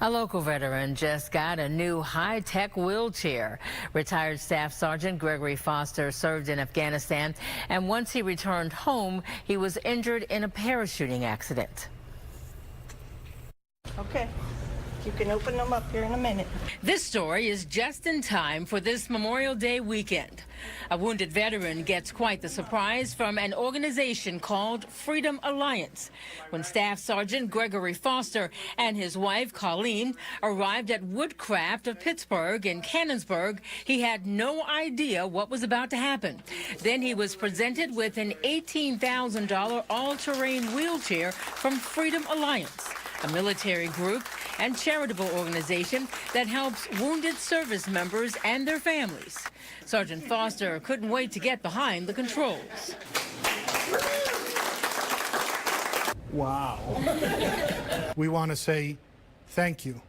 A local veteran just got a new high-tech wheelchair. Retired Staff Sergeant Gregory Foster served in Afghanistan, and once he returned home, he was injured in a parachuting accident. Okay. You can open them up here in a minute. This story is just in time for this Memorial Day weekend. A wounded veteran gets quite the surprise from an organization called Freedom Alliance. When Staff Sergeant Gregory Foster and his wife, Colleen, arrived at Woodcraft of Pittsburgh in Canonsburg, he had no idea what was about to happen. Then he was presented with an $18,000 all-terrain wheelchair from Freedom Alliance, a military group and charitable organization that helps wounded service members and their families. Sergeant Foster couldn't wait to get behind the controls. Wow. We want to say thank you.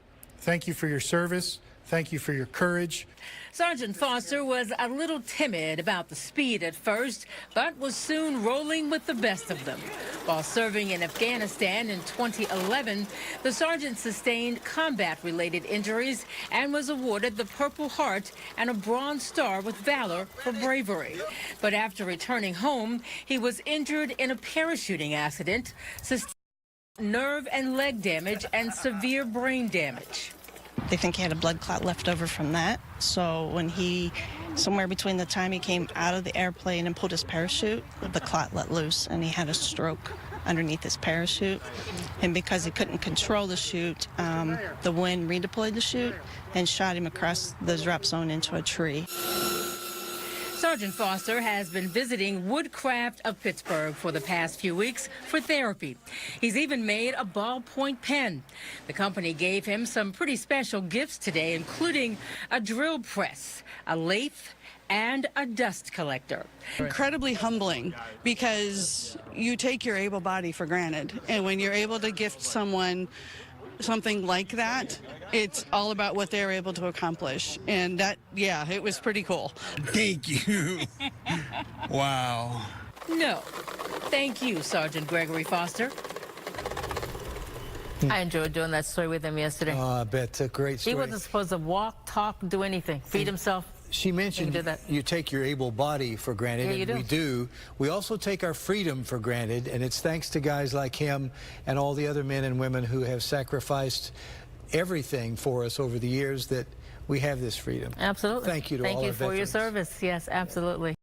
Thank you for your service. Thank you for your courage. Sergeant Foster was a little timid about the speed at first, but was soon rolling with the best of them. While serving in Afghanistan in 2011, the sergeant sustained combat-related injuries and was awarded the Purple Heart and a Bronze Star with Valor for bravery. But after returning home, he was injured in a parachuting accident, sustained nerve and leg damage and severe brain damage. They think he had a blood clot left over from that. So when somewhere between the time he came out of the airplane and pulled his parachute, the clot let loose and he had a stroke underneath his parachute. And because he couldn't control the chute, the wind redeployed the chute and shot him across the drop zone into a tree. Sergeant Foster has been visiting Woodcraft of Pittsburgh for the past few weeks for therapy. He's even made a ballpoint pen. The company gave him some pretty special gifts today, including a drill press, a lathe, and a dust collector. Incredibly humbling because you take your able body for granted. And when you're able to gift someone something like that, it's all about what they're able to accomplish. And that, yeah, it was pretty cool. Thank you. Wow. No. Thank you, Sergeant Gregory Foster. I enjoyed doing that story with him yesterday. Oh, I bet. It's a great story. He wasn't supposed to walk, talk, do anything, feed himself. She mentioned you take your able body for granted, Yeah, and we do. We also take our freedom for granted, and it's thanks to guys like him and all the other men and women who have sacrificed everything for us over the years that we have this freedom. Absolutely. Thank you to all our veterans. Thank you for your service. Yes, absolutely.